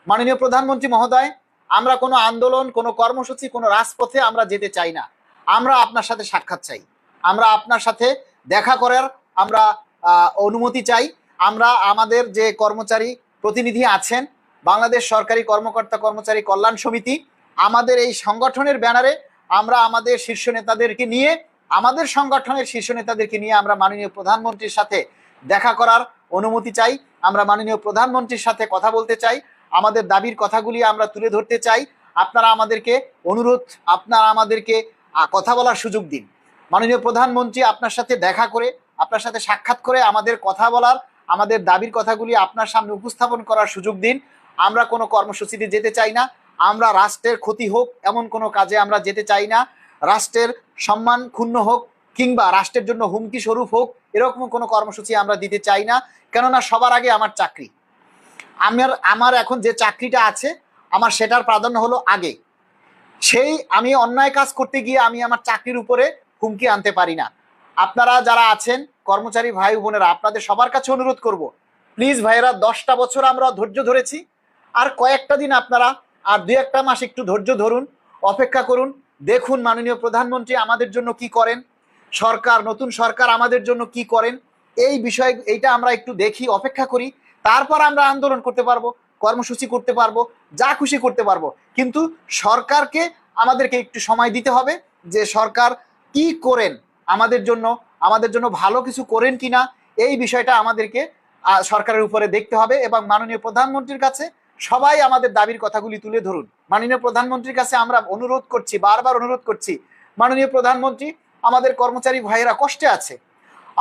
মাননীয় প্রধানমন্ত্রী মহোদয়, আমরা কোনো আন্দোলন, কোনো কর্মসূচি, কোনো রাজপথে আমরা যেতে চাই না। আমরা আপনার সাথে সাক্ষাৎ চাই, আমরা আপনার সাথে দেখা করার আমরা অনুমতি চাই। আমরা আমাদের যে কর্মচারী প্রতিনিধি আছেন, বাংলাদেশ সরকারি কর্মকর্তা কর্মচারী কল্যাণ সমিতি, আমাদের এই সংগঠনের ব্যানারে আমরা আমাদের শীর্ষ নেতাদেরকে নিয়ে, আমাদের সংগঠনের শীর্ষ নেতাদেরকে নিয়ে আমরা মাননীয় প্রধানমন্ত্রীর সাথে দেখা করার অনুমতি চাই। আমরা মাননীয় প্রধানমন্ত্রীর সাথে কথা বলতে চাই, আমাদের দাবির কথাগুলি আমরা তুলে ধরতে চাই। আপনারা আমাদেরকে আপনারা আমাদেরকে কথা বলার সুযোগ দিন। মাননীয় প্রধানমন্ত্রী আপনার সাথে দেখা করে, আপনার সাথে সাক্ষাৎ করে আমাদের কথা বলার, আমাদের দাবির কথাগুলি আপনার সামনে উপস্থাপন করার সুযোগ দিন। আমরা কোনো কর্মসূচিতে যেতে চাই না, আমরা রাষ্ট্রের ক্ষতি হোক এমন কোনো কাজে আমরা যেতে চাই না, রাষ্ট্রের সম্মান ক্ষুণ্ণ হোক কিংবা রাষ্ট্রের জন্য হুমকি স্বরূপ হোক এরকম কোনো কর্মসূচি আমরা দিতে চাই না। কেননা সবার আগে আমার চাকরি, আমার এখন যে চাকরিটা আছে আমার সেটার প্রাধান্য হলো আগে। আমি অন্যায় কাজ করতে গিয়ে আমি আমার চাকরির উপরে হুমকি আনতে পারি না। আপনারা যারা আছেন কর্মচারী ভাই বোনেরা, আপনাদের সবার কাছে অনুরোধ করব, প্লিজ ভাইয়েরা, 10টা বছর আমরা ধৈর্য ধরেছি, আর কয়েকটা দিন আপনারা আর 2-1 মাস একটু ধৈর্য ধরুন, অপেক্ষা করুন, দেখুন মাননীয় প্রধানমন্ত্রী আমাদের জন্য কি করেন, নতুন সরকার আমাদের জন্য কি করেন। এই বিষয় এইটা আমরা একটু দেখি, অপেক্ষা করি, তারপর আমরা আন্দোলন করতে পারবো, কর্মসূচি করতে পারবো, যা খুশি করতে পারবো। কিন্তু সরকারকে আমাদেরকে একটু সময় দিতে হবে যে সরকার কি করেন, আমাদের জন্য ভালো কিছু করেন কিনা, এই বিষয়টা আমাদেরকে সরকারের উপরে দেখতে হবে। এবং মাননীয় প্রধানমন্ত্রীর কাছে সবাই আমাদের দাবির কথাগুলি তুলে ধরুন। মাননীয় প্রধানমন্ত্রীর কাছে আমরা অনুরোধ করছি, বারবার অনুরোধ করছি, মাননীয় প্রধানমন্ত্রী, আমাদের কর্মচারী ভাইয়েরা কষ্টে আছে,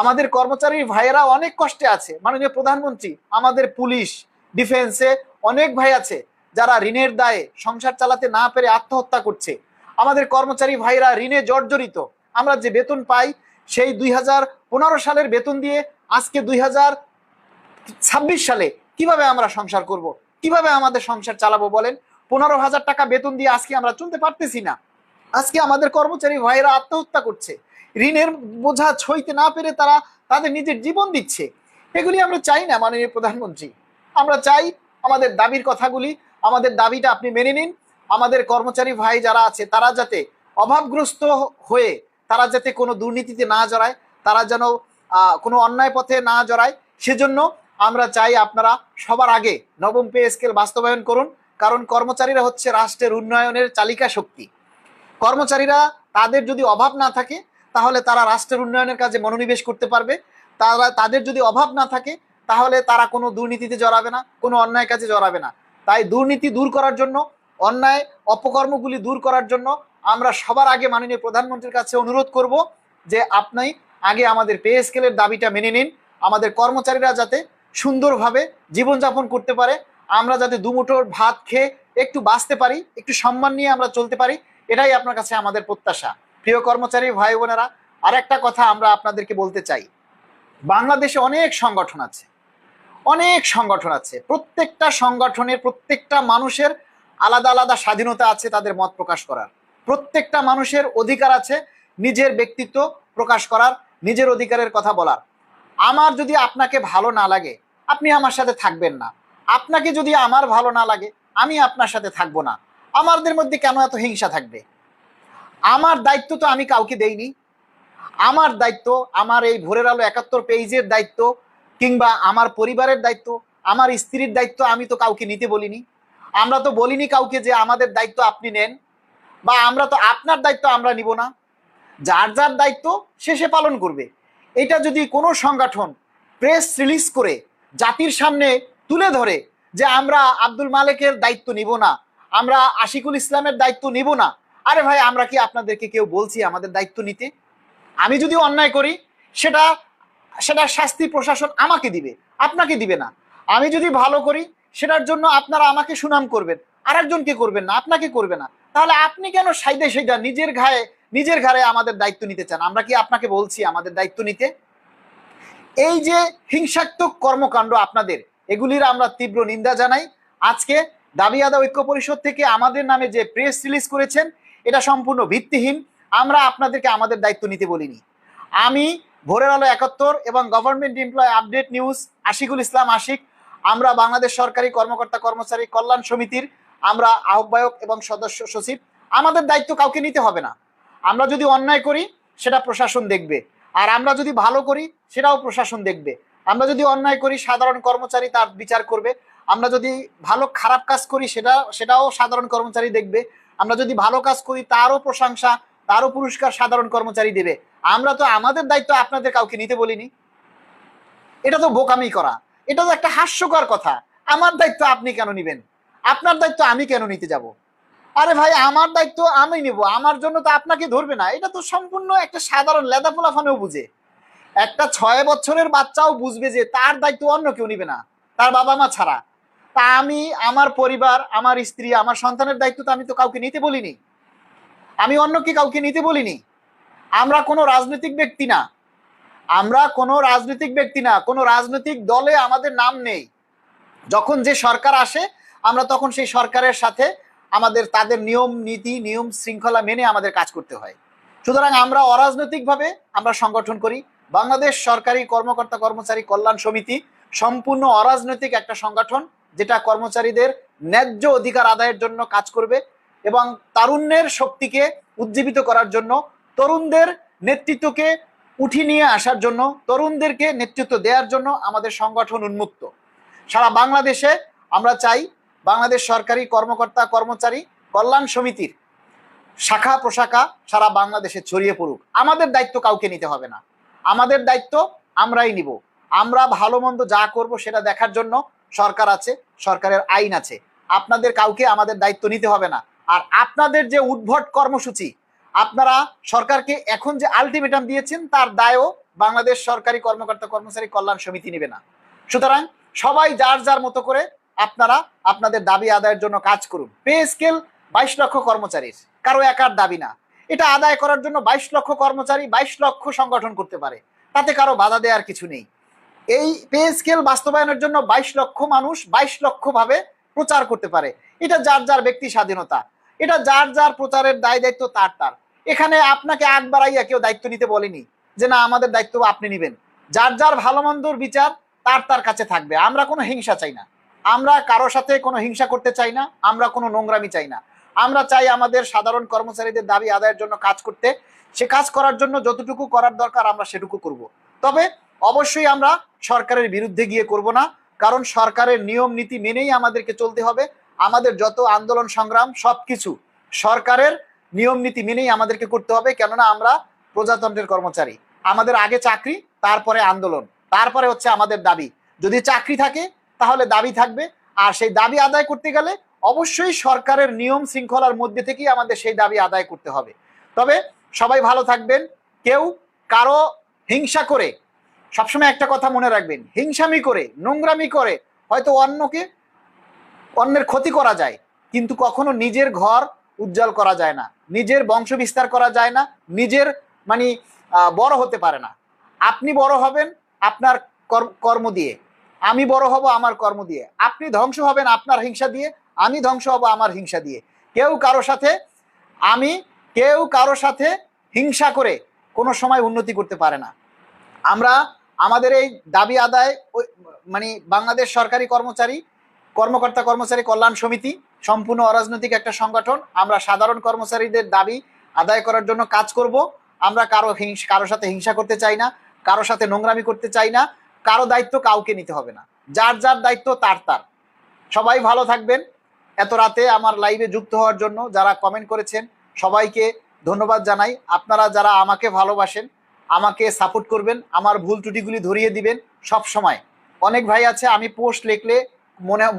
আমাদের কর্মচারী ভাইয়েরা অনেক কষ্টে আছে। মাননীয় প্রধানমন্ত্রী, আমাদের পুলিশ, ডিফেন্সে অনেক ভাই আছে যারা ঋণের দায়ে সংসার চালাতে না পেরে আত্মহত্যা করছে। আমাদের কর্মচারী ভাইরা ঋণে জর্জরিত। আমরা যে বেতন পাই সেই 2015 সালের বেতন দিয়ে আজকে 2026 সালে কিভাবে আমরা সংসার করব, কিভাবে আমাদের সংসার চালাবো বলেন? 15,000 টাকা বেতন দিয়ে আজকে আমরা চলতে পারতেছি না। আজকে আমাদের কর্মচারী ভাইরা আত্মহত্যা করছে, ঋণের বোঝা সইতে না পেরে তারা তাদের নিজের জীবন দিচ্ছে। এগুলি আমরা চাই না মাননীয় প্রধানমন্ত্রী। আমরা চাই আমাদের দাবির কথাগুলি, আমাদের দাবিটা আপনি মেনে নিন। আমাদের কর্মচারী ভাই যারা আছে তারা যাতে অভাবগ্রস্ত হয়ে তারা যাতে কোনো দুর্নীতিতে না জড়ায়, তারা যেন কোনো অন্যায় পথে না জড়ায়, সেজন্য আমরা চাই আপনারা সবার আগে নবম পে স্কেল বাস্তবায়ন করুন। কারণ কর্মচারীরা হচ্ছে রাষ্ট্রের উন্নয়নের চালিকা শক্তি। কর্মচারীরা, তাদের যদি অভাব না থাকে তাহলে তারা রাষ্ট্রের উন্নয়নের কাজে মনোনিবেশ করতে পারবে। তাদের যদি অভাব না থাকে তাহলে তারা কোনো দুর্নীতিতে জড়াবে না, কোনো অন্যায় কাজে জড়াবে না। তাই দুর্নীতি দূর করার জন্য, অন্যায় অপকর্মগুলি দূর করার জন্য আমরা সবার আগে মাননীয় প্রধানমন্ত্রীর কাছে অনুরোধ করব যে আপনি আগে আমাদের পে স্কেলের দাবিটা মেনে নিন। আমাদের কর্মচারীরা যাতে সুন্দরভাবে জীবনযাপন করতে পারে, আমরা যাতে দুমুঠো ভাত খেয়ে একটু বাঁচতে পারি, একটু সম্মান নিয়ে আমরা চলতে পারি, এটাই আপনার কাছে আমাদের প্রত্যাশা। প্রিয় কর্মচারী ভাই বোনেরা, আর একটা কথা আমরা আপনাদেরকে বলতে চাই, বাংলাদেশে অনেক সংগঠন আছে, অনেক সংগঠন আছে। প্রত্যেকটা সংগঠনের, প্রত্যেকটা মানুষের আলাদা আলাদা স্বাধীনতা আছে তাদের মত প্রকাশ করার। প্রত্যেকটা মানুষের অধিকার আছে নিজের ব্যক্তিত্ব প্রকাশ করার, নিজের অধিকারের কথা বলার। আমার যদি আপনাকে ভালো না লাগে আপনি আমার সাথে থাকবেন না, আপনাকে যদি আমার ভালো না লাগে আমি আপনার সাথে থাকবো না। আমাদের মধ্যে কেন এত হিংসা থাকবে? আমার দায়িত্ব তো আমি কাউকে দেইনি। আমার দায়িত্ব, আমার এই ভোরের আলো 71 পেজের দায়িত্ব, কিংবা আমার পরিবারের দায়িত্ব, আমার স্ত্রীর দায়িত্ব আমি তো কাউকে নিতে বলিনি। আমরা তো বলিনি কাউকে যে আমাদের দায়িত্ব আপনি নেন, বা আমরা তো আপনার দায়িত্ব আমরা নিব না। যার যার দায়িত্ব সে পালন করবে। এটা যদি কোনো সংগঠন প্রেস রিলিজ করে জাতির সামনে তুলে ধরে যে আমরা আব্দুল মালেকের দায়িত্ব নিব না, আমরা আশিকুল ইসলামের দায়িত্ব নিব না, আরে ভাই, আমরা কি আপনাদেরকে কেউ বলছি আমাদের দায়িত্ব নিতে? আমি যদি অন্যায় করি সেটা শাস্তি প্রশাসন আমাকে দিবে, আপনাকে দিবে না। আমি যদি ভালো করি সেটার জন্য আপনারা আমাকে সুনাম করবেন, আরেকজনকে করবেন না, আপনাকে করবে না। তাহলে আপনি কেন সেইটা নিজের ঘাড়ে আমাদের দায়িত্ব নিতে চান? আমরা কি আপনাকে বলছি আমাদের দায়িত্ব নিতে? এই যে হিংসাত্মক কর্মকাণ্ড আপনাদের, এগুলির আমরা তীব্র নিন্দা জানাই। আজকে দাবি আদায় ঐক্য পরিষদ থেকে আমাদের নামে যে প্রেস রিলিজ করেছেন এটা সম্পূর্ণ ভিত্তিহীন। আমরা আপনাদেরকে আমাদের দায়িত্ব নিতে বলিনি। আমি ভোরের আলো 71 এবং government employ update news, Ashikul Islam Ashik, আমরা বাংলাদেশ সরকারি কর্মকর্তা কর্মচারী কল্যাণ সমিতির আমরা আহ্বায়ক এবং সদস্য সচিব, আমাদের দায়িত্ব কাউকে নিতে হবে না। আমরা যদি অন্যায় করি সেটা প্রশাসন দেখবে, আর আমরা যদি ভালো করি সেটাও প্রশাসন দেখবে। আমরা যদি অন্যায় করি সাধারণ কর্মচারী তার বিচার করবে, আমরা যদি ভালো খারাপ কাজ করি সেটাও সাধারণ কর্মচারী দেখবে, আমরা যদি ভালো কাজ করি তারও প্রশংসা তারও পুরস্কার সাধারণ কর্মচারী দেবে। আমরা তো আমাদের দায়িত্ব আপনাদের কাউকে নিতে বলিনি। এটা তো বোকামি করা, এটা তো একটা হাস্যকর কথা। আমার দায়িত্ব আপনি কেন নিবেন? আপনার দায়িত্ব আমি কেন নিতে যাব? আরে ভাই, আমার দায়িত্ব আমি নিব, আমার জন্য তো আপনাকে ধরবে না। এটা তো সম্পূর্ণ একটা সাধারণ লেদা পোলাফানেও বুঝে, একটা 6 বছরের বাচ্চাও বুঝবে যে তার দায়িত্ব অন্য কেউ নিবে না, তার বাবা মা ছাড়া। তা আমি আমার পরিবার, আমার স্ত্রী, আমার সন্তানের দায়িত্ব তো আমি তো কাউকে নিতে বলিনি, আমি অন্যকে কাউকে নিতে বলিনি। আমরা কোনো রাজনৈতিক ব্যক্তি না, আমরা কোনো রাজনৈতিক ব্যক্তি না, কোনো রাজনৈতিক দলে আমাদের নাম নেই। যখন যে সরকার আসে আমরা তখন সেই সরকারের সাথে আমাদের তাদের নিয়ম নীতি নিয়ম শৃঙ্খলা মেনে আমাদের কাজ করতে হয়। সুতরাং আমরা অরাজনৈতিকভাবে আমরা সংগঠন করি। বাংলাদেশ সরকারি কর্মকর্তা কর্মচারী কল্যাণ সমিতি সম্পূর্ণ অরাজনৈতিক একটা সংগঠন, যেটা কর্মচারীদের ন্যায্য অধিকার আদায়ের জন্য কাজ করবে এবং তারুণ্যের শক্তিকে উজ্জীবিত করার জন্য, তরুণদের নেতৃত্বকে উঠিয়ে নিয়ে আসার জন্য, তরুণদেরকে নেতৃত্ব দেওয়ার জন্য আমাদের সংগঠন উন্মুক্ত। সারা বাংলাদেশে আমরা চাই বাংলাদেশ সরকারি কর্মকর্তা কর্মচারী কল্যাণ সমিতির শাখা প্রশাখা সারা বাংলাদেশে ছড়িয়ে পড়ুক। আমাদের দায়িত্ব কাউকে নিতে হবে না, আমাদের দায়িত্ব আমরাই নিব। আমরা ভালো মন্দ যা করব সেটা দেখার জন্য সরকার আছে, সরকারের আইন আছে। আপনাদের কাউকে আমাদের দায়িত্ব নিতে হবে না। আর আপনাদের যে উদ্ভট কর্মসূচি, আপনারা সরকারকে এখন যে আলটিমেটাম দিয়েছেন তার দায়ও বাংলাদেশ সরকারি কর্মকর্তা কর্মচারী কল্যাণ সমিতি নেবে না। সুতরাং সবাই যার যার মতো করে আপনারা আপনাদের দাবি আদায়ের জন্য কাজ করুন। পে স্কেল 22 লক্ষ কর্মচারীর, কারো একার দাবি না। এটা আদায় করার জন্য 22 লক্ষ কর্মচারী 22 লক্ষ সংগঠন করতে পারে, তাতে কারো বাধা দেওয়ার কিছু নেই। এই পে স্কেল বাস্তবায়নের জন্য 22 লক্ষ মানুষ 22 লক্ষ ভাবে প্রচার করতে পারে। এটা যার যার ব্যক্তি স্বাধীনতা, এটা যার যার প্রচারের দায় দায়িত্ব তার তার। এখানে আপনাকে আগ বাড়াইয়া কেউ দায়িত্ব নিতে বলেনি যে না আমাদের দায়িত্ব আপনি নিবেন। যার যার ভালো মন্দর বিচার তার তার কাছে থাকবে। আমরা কোনো হিংসা চাই না, আমরা কারো সাথে কোনো হিংসা করতে চাই না, আমরা কোনো নোংরামি চাই না। আমরা চাই আমাদের সাধারণ কর্মচারীদের দাবি আদায়ের জন্য কাজ করতে। সে কাজ করার জন্য যতটুকু করার দরকার আমরা সেটুকু করব। তবে অবশ্যই আমরা সরকারের বিরুদ্ধে গিয়ে করব না, কারণ সরকারের নিয়ম নীতি মেনেই আমাদেরকে চলতে হবে। আমাদের যত আন্দোলন সংগ্রাম সবকিছু সরকারের নিয়ম নীতি মেনেই আমাদেরকে করতে হবে, কেননা আমরা প্রজাতন্ত্রের কর্মচারী। আমাদের আগে চাকরি, তারপরে আন্দোলন, তারপরে হচ্ছে আমাদের দাবি। যদি চাকরি থাকে তাহলে দাবি থাকবে, আর সেই দাবি আদায় করতে গেলে অবশ্যই সরকারের নিয়ম শৃঙ্খলার মধ্যে থেকেই আমাদের সেই দাবি আদায় করতে হবে। তবে সবাই ভালো থাকবেন। কেউ কারো হিংসা করে, সবসময় একটা কথা মনে রাখবেন, হিংসামি করে নোংরামি করে হয়তো অন্যের ক্ষতি করা যায়, কিন্তু কখনো নিজের ঘর উজ্জ্বল করা যায় না, নিজের বংশ বিস্তার করা যায় না, নিজের বড় হতে পারে না। আপনি বড় হবেন আপনার কর্ম দিয়ে, আমি বড় হব আমার কর্ম দিয়ে। আপনি ধ্বংস হবেন আপনার হিংসা দিয়ে, আমি ধ্বংস হব আমার হিংসা দিয়ে। কেউ কারো সাথে হিংসা করে কোনো সময় উন্নতি করতে পারে না। আমরা আমাদের এই দাবি আদায় বাংলাদেশ সরকারি কর্মকর্তা কর্মচারী কল্যাণ সমিতি সম্পূর্ণ অরাজনৈতিক একটা সংগঠন। আমরা সাধারণ কর্মচারীদের দাবি আদায় করার জন্য কাজ করব। আমরা কারো সাথে হিংসা করতে চাই না, কারো সাথে নোংরামি করতে চাই না, কারো দায়িত্ব কাউকে নিতে হবে না, যার যার দায়িত্ব তার তার। সবাই ভালো থাকবেন। এত রাতে আমার লাইভে যুক্ত হওয়ার জন্য যারা কমেন্ট করেছেন সবাইকে ধন্যবাদ জানাই। আপনারা যারা আমাকে ভালোবাসেন, আমাকে সাপোর্ট করবেন, আমার ভুল ত্রুটিগুলি ধরিয়ে দিবেন সব সময়। অনেক ভাই আছে আমি পোস্ট লিখলে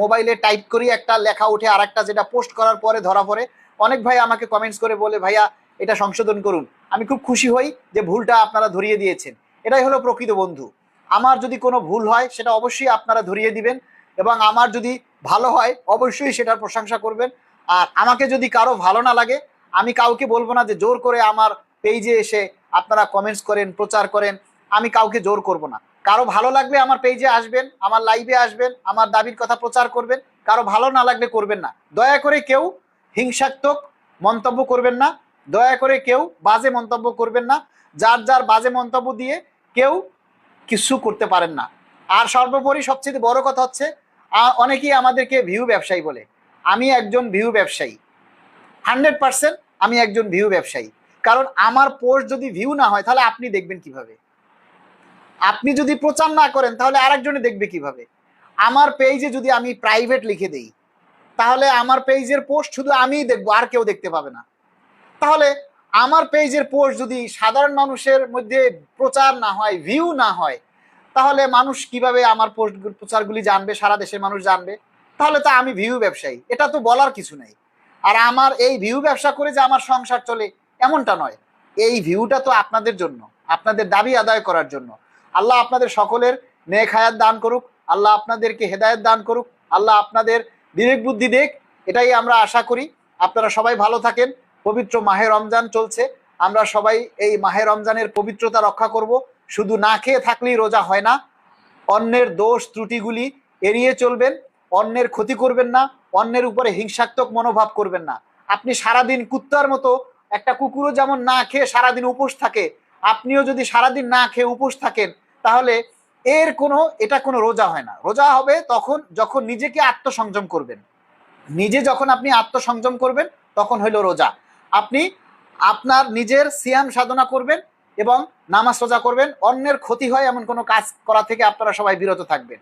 মোবাইলে টাইপ করি, একটা লেখা উঠে আর একটা, যেটা পোস্ট করার পরে ধরা পড়ে। অনেক ভাই আমাকে কমেন্টস করে বলে ভাইয়া এটা সংশোধন করুন। আমি খুব খুশি হই যে ভুলটা আপনারা ধরিয়ে দিয়েছেন। এটাই হলো প্রকৃত বন্ধু। আমার যদি কোনো ভুল হয় সেটা অবশ্যই আপনারা ধরিয়ে দিবেন, এবং আমার যদি ভালো হয় অবশ্যই সেটার প্রশংসা করবেন। আর আমাকে যদি কারো ভালো না লাগে, আমি কাউকে বলবো না যে জোর করে আমার পেজে এসে আপনারা কমেন্টস করেন, প্রচার করেন। আমি কাউকে জোর করব না। কারো ভালো লাগলে আমার পেজে আসবেন, আমার লাইভে আসবেন, আমার দাবির কথা প্রচার করবেন। কারো ভালো না লাগলে করবেন না। দয়া করে কেউ হিংসাত্মক মন্তব্য করবেন না, দয়া করে কেউ বাজে মন্তব্য করবেন না। যার যার বাজে মন্তব্য দিয়ে কেউ কিছু করতে পারেন না। আর সর্বোপরি সবচেয়ে বড় কথা হচ্ছে, অনেকেই আমাদেরকে ভিউ ব্যবসায়ী বলে। আমি একজন ভিউ ব্যবসায়ী, 100% আমি একজন ভিউ ব্যবসায়ী। কারণ আমার পোস্ট যদি ভিউ না হয় তাহলে আপনি দেখবেন কিভাবে? আপনি যদি প্রচার না করেন তাহলে আরেকজনে দেখবে কিভাবে? আমার পেজে যদি আমি প্রাইভেট লিখে দেই তাহলে আমার পেজের পোস্ট শুধু আমিই দেখবো, আর কেউ দেখতে পাবে না। তাহলে আমার পেজের পোস্ট যদি সাধারণ মানুষের মধ্যে প্রচার না হয়, ভিউ না হয়, তাহলে মানুষ কিভাবে আমার পোস্ট প্রচারগুলি জানবে? সারা দেশের মানুষ জানবে। তাহলে তো আমি ভিউ ব্যবসায়ী, এটা তো বলার কিছু নেই। আর আমার এই ভিউ ব্যবসা করে যে আমার সংসার চলে এমনটা নয়। এই ভিউটা তো আপনাদের জন্য, আপনাদের দাবি আদায় করার জন্য। আল্লাহ আপনাদের সকলের নেক হায়াত দান করুক, আল্লাহ আপনাদেরকে হেদায়েত দান করুক, আল্লাহ আপনাদের বিবেক বুদ্ধি দেখ, এটাই আমরা আশা করি। আপনারা সবাই ভালো থাকেন। পবিত্র মাহে রমজান চলছে, আমরা সবাই এই মাহে রমজানের পবিত্রতা রক্ষা করব। শুধু না খেয়ে থাকলেই রোজা হয় না, অন্যের দোষ ত্রুটিগুলি এড়িয়ে চলবেন, অন্যের ক্ষতি করবেন না, অন্যের উপরে হিংসাত্মক মনোভাব করবেন না। আপনি সারাদিন কুত্তার মতো, একটা কুকুরও যেমন না খেয়ে সারাদিন উপোস থাকে, আপনিও যদি সারাদিন না খেয়ে উপোস থাকেন তাহলে এটা কোনো রোজা হয় না। রোজা হবে তখন যখন নিজেকে আত্মসংযম করবেন। নিজে যখন আপনি আত্মসংযম করবেন তখন হইল রোজা। আপনি আপনার নিজের সিয়াম সাধনা করবেন এবং নামাজ রোজা করবেন, অন্যের ক্ষতি হয় এমন কোনো কাজ করা থেকে আপনারা সবাই বিরত থাকবেন।